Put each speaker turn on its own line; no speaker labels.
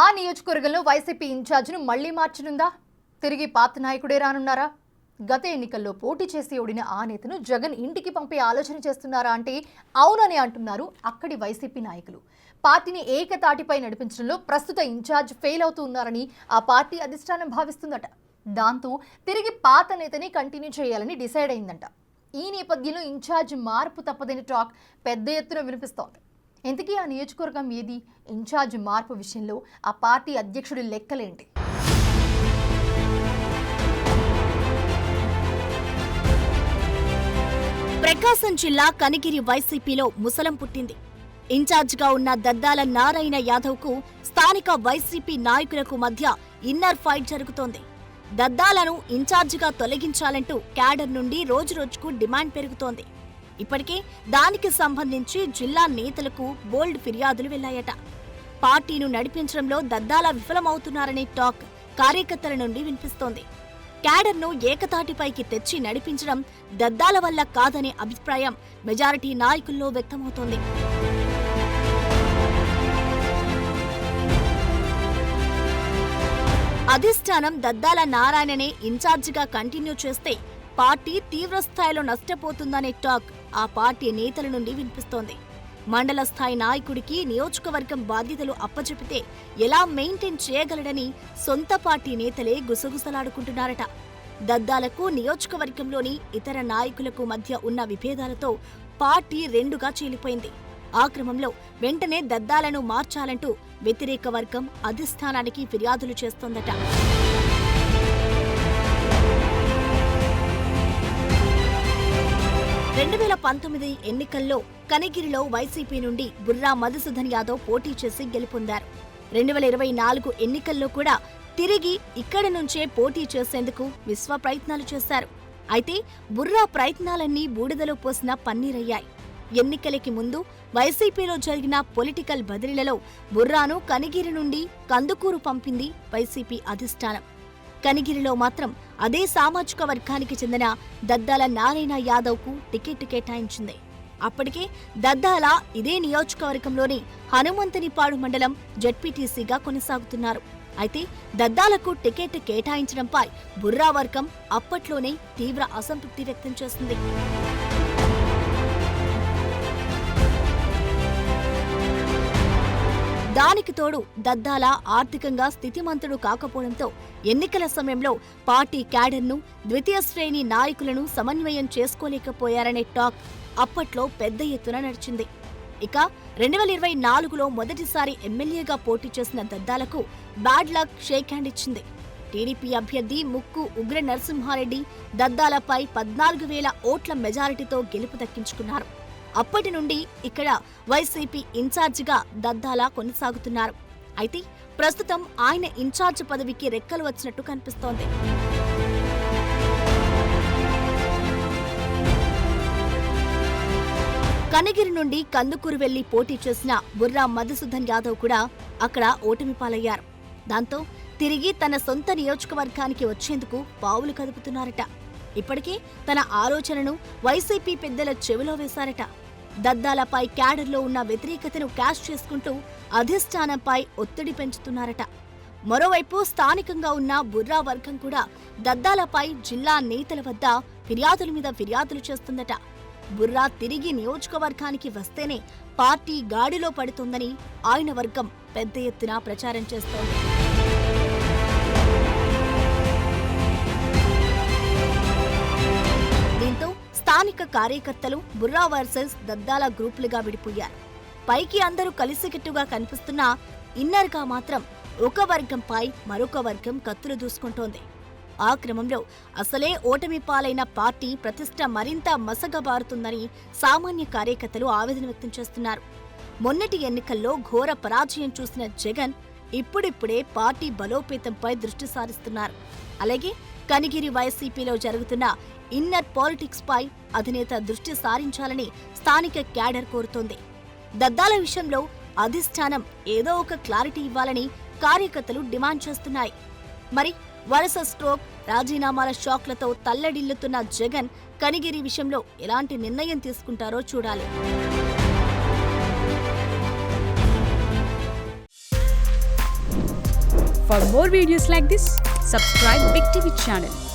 ఆ నియోజకవర్గంలో వైసీపీ ఇన్ఛార్జ్ను మళ్లీ మార్చనుందా? తిరిగి పాత నాయకుడే రానున్నారా? గత ఎన్నికల్లో పోటీ చేసి ఓడిన ఆ నేతను జగన్ ఇంటికి పంపే ఆలోచన చేస్తున్నారా అంటే అవునని అంటున్నారు అక్కడి వైసీపీ నాయకులు. పార్టీని ఏకతాటిపై నడిపించడంలో ప్రస్తుత ఇన్ఛార్జ్ ఫెయిల్ అవుతూ ఉన్నారని ఆ పార్టీ అధిష్టానం భావిస్తుందట. దాంతో తిరిగి పాత నేతని కంటిన్యూ చేయాలని డిసైడ్ అయిందంట. ఈ నేపథ్యంలో ఇన్ఛార్జ్ మార్పు తప్పదని టాక్ పెద్ద ఎత్తున వినిపిస్తోంది. ఇంతకీ ఆ నియోజకవర్గం ఏది? ఇన్ఛార్జ్ మార్పు విషయంలో ఆ పార్టీ అధ్యక్షుడి లెక్కలేంటి?
ప్రకాశం జిల్లా కనిగిరి వైసీపీలో ముసలం పుట్టింది. ఇన్ఛార్జిగా ఉన్న దద్దాల నారాయణ యాదవ్కు స్థానిక వైసీపీ నాయకులకు మధ్య ఇన్నర్ ఫైట్ జరుగుతోంది. దద్దాలను ఇన్ఛార్జిగా తొలగించాలంటూ క్యాడర్ నుండి రోజురోజుకు డిమాండ్ పెరుగుతోంది. ఇప్పటికే దానికి సంబంధించి జిల్లా నేతలకు బోల్డ్ ఫిర్యాదులు వెళ్లాయట. పార్టీను నడిపించడంలో దద్దాల విఫలమవుతున్నారనే టాక్ కార్యకర్తల నుండి వినిపిస్తోంది. క్యాడర్ను ఏకతాటిపైకి తెచ్చి నడిపించడం దద్దాల వల్ల కాదనే అభిప్రాయం మెజారిటీ నాయకుల్లో వ్యక్తమవుతోంది. అధిష్టానం దద్దాల నారాయణనే ఇన్ఛార్జిగా కంటిన్యూ చేస్తే పార్టీ తీవ్రస్థాయిలో నష్టపోతుందనే టాక్ ఆ పార్టీ నేతల నుండి వినిపిస్తోంది. మండల స్థాయి నాయకుడికి నియోజకవర్గం బాధ్యతలు అప్పచెపితే ఎలా మెయింటైన్ చేయగలడని సొంత పార్టీ నేతలే గుసగుసలాడుకుంటున్నారట. దద్దాలకు నియోజకవర్గంలోని ఇతర నాయకులకు మధ్య ఉన్న విభేదాలతో పార్టీ రెండుగా చీలిపోయింది. ఆ క్రమంలో వెంటనే దద్దాలను మార్చాలంటూ వ్యతిరేక వర్గం అధిష్టానానికి ఫిర్యాదులు చేస్తోందట. ఎన్నికల్లో కనిగిరిలో వైసీపీ నుండి బుర్రా మధుసూదన్ యాదవ్ పోటీ చేసి గెలుపొందారు. 2024 ఎన్నికల్లో కూడా తిరిగి ఇక్కడి నుంచే పోటీ చేసేందుకు విశ్వ ప్రయత్నాలు చేశారు. అయితే బుర్రా ప్రయత్నాలన్నీ బూడిదలో పోసిన పన్నీరయ్యాయి. ఎన్నికలకి ముందు వైసీపీలో జరిగిన పొలిటికల్ బదిలీలలో బుర్రాను కనిగిరి నుండి కందుకూరు పంపింది వైసీపీ అధిష్టానం. కనిగిరిలో మాత్రం అదే సామాజిక వర్గానికి చెందిన దద్దాల నారాయణ యాదవ్కు టికెట్ కేటాయించింది. అప్పటికే దద్దాల ఇదే నియోజకవర్గంలోని హనుమంతునిపాడు మండలం జెడ్పీటీసీగా కొనసాగుతున్నారు. అయితే దద్దాలకు టికెట్ కేటాయించడంపై బుర్రా వర్గం అప్పట్లోనే తీవ్ర అసంతృప్తి వ్యక్తం చేసింది. దానికి తోడు దద్దాల ఆర్థికంగా స్థితిమంతుడు కాకపోవడంతో ఎన్నికల సమయంలో పార్టీ క్యాడర్ను ద్వితీయ శ్రేణి నాయకులను సమన్వయం చేసుకోలేకపోయారనే టాక్ అప్పట్లో పెద్ద ఎత్తున నడిచింది. ఇక 2024లో మొదటిసారి ఎమ్మెల్యేగా పోటీ చేసిన దద్దాలకు బ్యాడ్ లక్ షేక్ హ్యాండ్ ఇచ్చింది. టీడీపీ అభ్యర్థి ముక్కు ఉగ్ర నరసింహారెడ్డి దద్దాలపై 14,000 ఓట్ల మెజారిటీతో గెలుపు దక్కించుకున్నారు. అప్పటి నుండి ఇక్కడ వైసీపీ ఇన్ఛార్జిగా దద్దాల కొనసాగుతున్నారు. అయితే ప్రస్తుతం ఆయన ఇన్ఛార్జ్ పదవికి రెక్కలు వచ్చినట్టు కనిపిస్తోంది. కనిగిరి నుండి కందుకూరు వెళ్లి పోటీ చేసిన బుర్రా మధుసూదన్ యాదవ్ కూడా అక్కడ ఓటమి పాలయ్యారు. దాంతో తిరిగి తన సొంత నియోజకవర్గానికి వచ్చేందుకు పావులు కదుపుతున్నారట. ఇప్పటికే తన ఆలోచనను వైసీపీ పెద్దల చెవిలో వేశారట. దద్దాలపై క్యాడర్లో ఉన్న వ్యతిరేకతను క్యాష్ చేసుకుంటూ అధిష్టానంపై ఒత్తిడి పెంచుతున్నారట. మరోవైపు స్థానికంగా ఉన్న బుర్రా వర్గం కూడా దద్దాలపై జిల్లా నేతల వద్ద ఫిర్యాదుల మీద ఫిర్యాదులు చేస్తుందట. బుర్రా తిరిగి నియోజకవర్గానికి వస్తేనే పార్టీ గాడిలో పడుతుందని ఆయన వర్గం పెద్ద ఎత్తున ప్రచారం చేస్తోంది. దీంతో స్థానిక కార్యకర్తలు బుర్రా వర్సెస్ దద్దాల గ్రూపులుగా విడిపోయారు. పైకి అందరూ కలిసికట్టుగా కనిపిస్తున్నా ఇన్నర్గా మాత్రం ఒక వర్గంపై మరొక వర్గం కత్తులు దూసుకుంటోంది. ఆ క్రమంలో అసలే ఓటమి పాలైన పార్టీ ప్రతిష్ట మరింత మసగబారుతుందని సామాన్య కార్యకర్తలు ఆవేదన వ్యక్తం చేస్తున్నారు. మొన్నటి ఎన్నికల్లో ఘోర పరాజయం చూసిన జగన్ ఇప్పుడిప్పుడే పార్టీ బలోపేతంపై దృష్టి సారిస్తున్నారు. అలాగే కనిగిరి వైసీపీలో జరుగుతున్న ఇన్నర్ పాలిటిక్స్ పై అధినేత దృష్టి సారించాలని స్థానిక క్యాడర్ కోరుతోంది. దద్దాల విషయంలో అధిష్టానం ఏదో ఒక క్లారిటీ ఇవ్వాలని కార్యకర్తలు డిమాండ్ చేస్తున్నాయి. మరి వరుస స్ట్రోక్, రాజీనామాల షాక్లతో తల్లడిల్లుతున్న జగన్ కనిగిరి విషయంలో ఎలాంటి నిర్ణయం తీసుకుంటారో చూడాలి.
For more videos like this, subscribe Big TV channel.